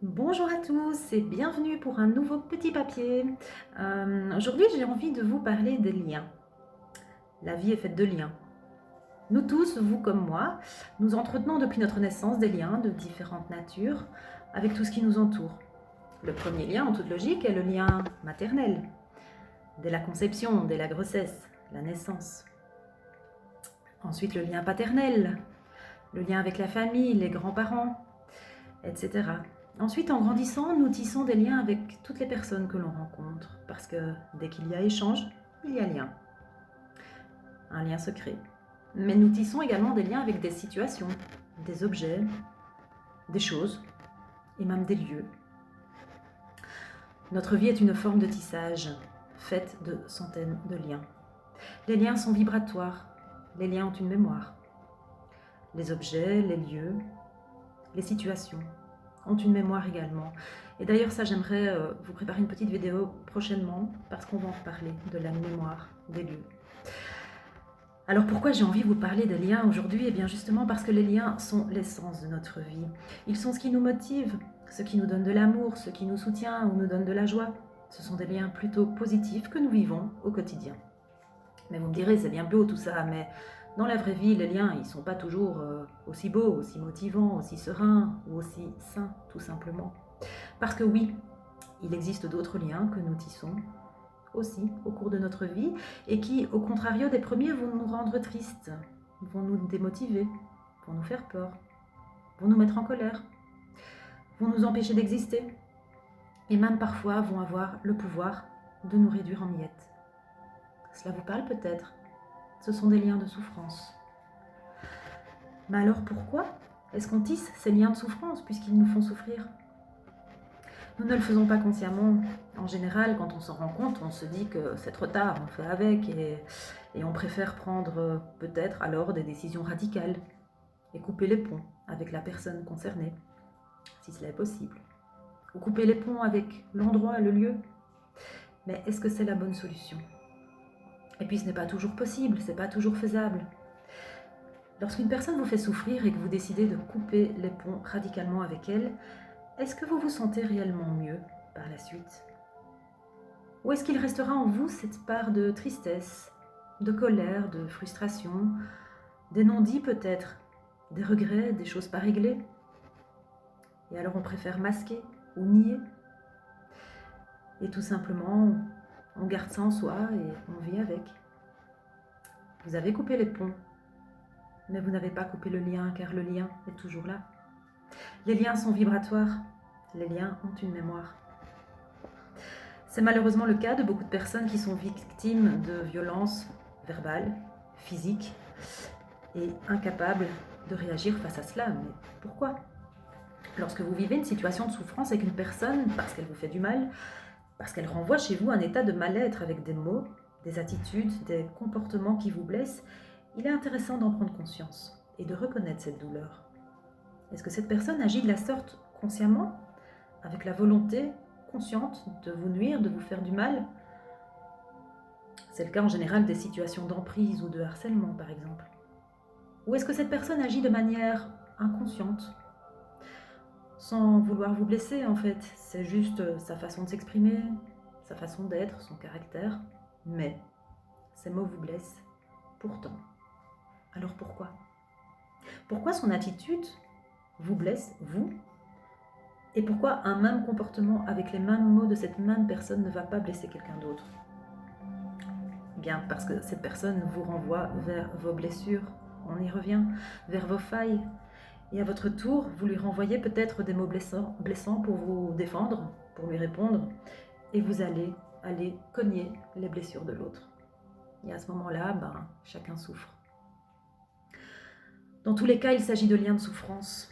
Bonjour à tous et bienvenue pour un nouveau petit papier. Aujourd'hui, j'ai envie de vous parler des liens. La vie est faite de liens. Nous tous, vous comme moi, nous entretenons depuis notre naissance des liens de différentes natures avec tout ce qui nous entoure. Le premier lien, en toute logique, est le lien maternel. Dès la conception, dès la grossesse, la naissance. Ensuite, le lien paternel, le lien avec la famille, les grands-parents, etc. Ensuite, en grandissant, nous tissons des liens avec toutes les personnes que l'on rencontre, parce que dès qu'il y a échange, il y a lien. Un lien secret. Mais nous tissons également des liens avec des situations, des objets, des choses, et même des lieux. Notre vie est une forme de tissage, faite de centaines de liens. Les liens sont vibratoires, les liens ont une mémoire. Les objets, les lieux, les situations ont une mémoire également. Et d'ailleurs, ça, j'aimerais vous préparer une petite vidéo prochainement parce qu'on va en reparler de la mémoire des lieux. Alors pourquoi j'ai envie de vous parler des liens aujourd'hui? Eh bien justement parce que les liens sont l'essence de notre vie. Ils sont ce qui nous motive, ce qui nous donne de l'amour, ce qui nous soutient ou nous donne de la joie. Ce sont des liens plutôt positifs que nous vivons au quotidien. Mais vous me direz, c'est bien beau tout ça, mais dans la vraie vie, les liens, ils ne sont pas toujours aussi beaux, aussi motivants, aussi sereins ou aussi sains, tout simplement. Parce que oui, il existe d'autres liens que nous tissons aussi au cours de notre vie et qui, au contrario des premiers, vont nous rendre tristes, vont nous démotiver, vont nous faire peur, vont nous mettre en colère, vont nous empêcher d'exister et même parfois vont avoir le pouvoir de nous réduire en miettes. Cela vous parle peut-être? Ce sont des liens de souffrance. Mais alors pourquoi est-ce qu'on tisse ces liens de souffrance puisqu'ils nous font souffrir? Nous ne le faisons pas consciemment. En général, quand on s'en rend compte, on se dit que c'est trop tard, on fait avec et on préfère prendre peut-être alors des décisions radicales et couper les ponts avec la personne concernée, si cela est possible. Ou couper les ponts avec l'endroit, le lieu. Mais est-ce que c'est la bonne solution? Et puis ce n'est pas toujours possible, c'est pas toujours faisable. Lorsqu'une personne vous fait souffrir et que vous décidez de couper les ponts radicalement avec elle, est-ce que vous vous sentez réellement mieux par la suite? Ou est-ce qu'il restera en vous cette part de tristesse, de colère, de frustration, des non-dits peut-être, des regrets, des choses pas réglées? Et alors on préfère masquer ou nier? Et tout simplement, on garde ça en soi et on vit avec. Vous avez coupé les ponts, mais vous n'avez pas coupé le lien, car le lien est toujours là. Les liens sont vibratoires, les liens ont une mémoire. C'est malheureusement le cas de beaucoup de personnes qui sont victimes de violences verbales, physiques, et incapables de réagir face à cela. Mais pourquoi? Lorsque vous vivez une situation de souffrance avec une personne, parce qu'elle vous fait du mal, parce qu'elle renvoie chez vous un état de mal-être avec des mots, des attitudes, des comportements qui vous blessent, il est intéressant d'en prendre conscience et de reconnaître cette douleur. Est-ce que cette personne agit de la sorte consciemment, avec la volonté consciente de vous nuire, de vous faire du mal? C'est le cas en général des situations d'emprise ou de harcèlement, par exemple. Ou est-ce que cette personne agit de manière inconsciente, sans vouloir vous blesser en fait? C'est juste sa façon de s'exprimer, sa façon d'être, son caractère. Mais ces mots vous blessent. Pourtant. Alors pourquoi? Pourquoi son attitude vous blesse, vous? Et pourquoi un même comportement avec les mêmes mots de cette même personne ne va pas blesser quelqu'un d'autre? Bien parce que cette personne vous renvoie vers vos blessures, on y revient, vers vos failles. Et à votre tour, vous lui renvoyez peut-être des mots blessants pour vous défendre, pour lui répondre, et vous allez aller cogner les blessures de l'autre. Et à ce moment-là, chacun souffre. Dans tous les cas, il s'agit de liens de souffrance.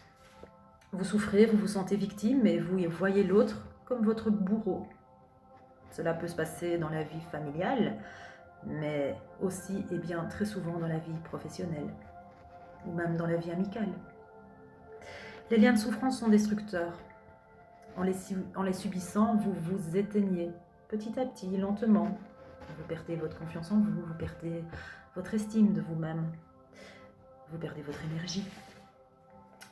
Vous souffrez, vous vous sentez victime, et vous voyez l'autre comme votre bourreau. Cela peut se passer dans la vie familiale, mais aussi et bien très souvent dans la vie professionnelle, ou même dans la vie amicale. Les liens de souffrance sont destructeurs. En les subissant, vous vous éteignez petit à petit, lentement. Vous perdez votre confiance en vous, vous perdez votre estime de vous-même, vous perdez votre énergie.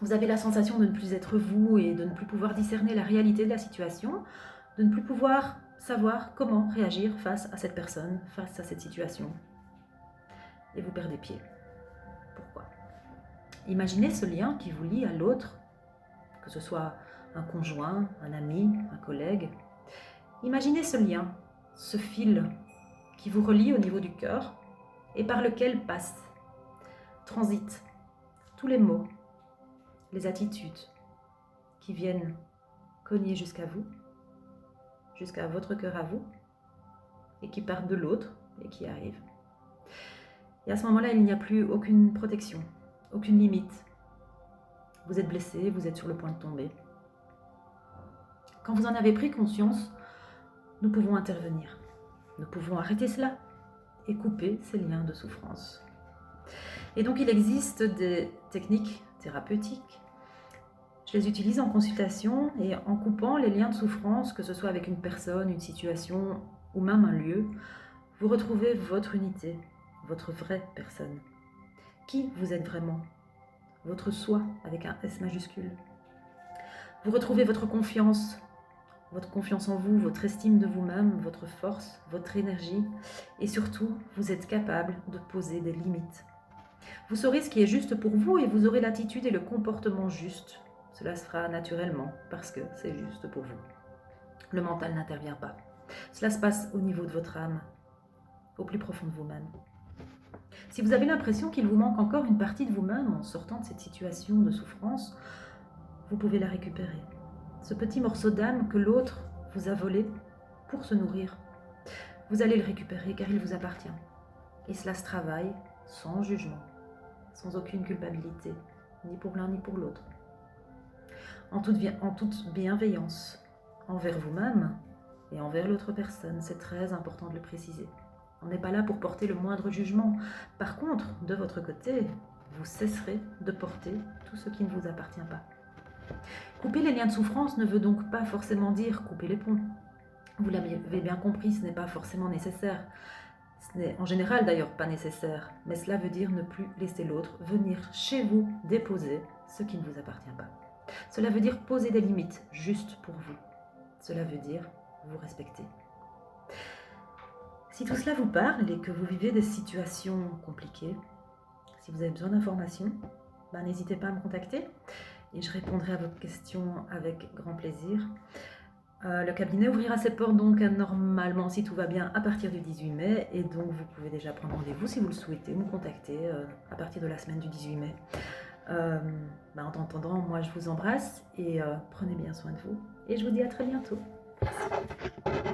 Vous avez la sensation de ne plus être vous et de ne plus pouvoir discerner la réalité de la situation, de ne plus pouvoir savoir comment réagir face à cette personne, face à cette situation. Et vous perdez pied. Pourquoi? Imaginez ce lien qui vous lie à l'autre, que ce soit un conjoint, un ami, un collègue. Imaginez ce lien, ce fil qui vous relie au niveau du cœur et par lequel passent, transitent tous les mots, les attitudes qui viennent cogner jusqu'à vous, jusqu'à votre cœur à vous, et qui partent de l'autre et qui arrivent. Et à ce moment-là, il n'y a plus aucune protection, aucune limite. Vous êtes blessé, vous êtes sur le point de tomber. Quand vous en avez pris conscience, nous pouvons intervenir. Nous pouvons arrêter cela et couper ces liens de souffrance. Et donc il existe des techniques thérapeutiques. Je les utilise en consultation et en coupant les liens de souffrance, que ce soit avec une personne, une situation ou même un lieu, vous retrouvez votre unité, votre vraie personne. Qui vous êtes vraiment? Votre soi avec un S majuscule. Vous retrouvez votre confiance en vous, votre estime de vous-même, votre force, votre énergie et surtout, vous êtes capable de poser des limites. Vous saurez ce qui est juste pour vous et vous aurez l'attitude et le comportement juste. Cela se fera naturellement parce que c'est juste pour vous. Le mental n'intervient pas. Cela se passe au niveau de votre âme, au plus profond de vous-même. Si vous avez l'impression qu'il vous manque encore une partie de vous-même en sortant de cette situation de souffrance, vous pouvez la récupérer. Ce petit morceau d'âme que l'autre vous a volé pour se nourrir, vous allez le récupérer car il vous appartient. Et cela se travaille sans jugement, sans aucune culpabilité, ni pour l'un ni pour l'autre. En toute bienveillance, envers vous-même et envers l'autre personne, c'est très important de le préciser. On n'est pas là pour porter le moindre jugement. Par contre, de votre côté, vous cesserez de porter tout ce qui ne vous appartient pas. Couper les liens de souffrance ne veut donc pas forcément dire couper les ponts. Vous l'avez bien compris, ce n'est pas forcément nécessaire. Ce n'est en général d'ailleurs pas nécessaire, mais cela veut dire ne plus laisser l'autre venir chez vous déposer ce qui ne vous appartient pas. Cela veut dire poser des limites juste pour vous. Cela veut dire vous respecter. Si tout cela vous parle et que vous vivez des situations compliquées, si vous avez besoin d'informations, n'hésitez pas à me contacter et je répondrai à vos questions avec grand plaisir. Le cabinet ouvrira ses portes donc normalement, si tout va bien, à partir du 18 mai et donc vous pouvez déjà prendre rendez-vous si vous le souhaitez, me contacter à partir de la semaine du 18 mai. En attendant, moi je vous embrasse et prenez bien soin de vous et je vous dis à très bientôt. Merci.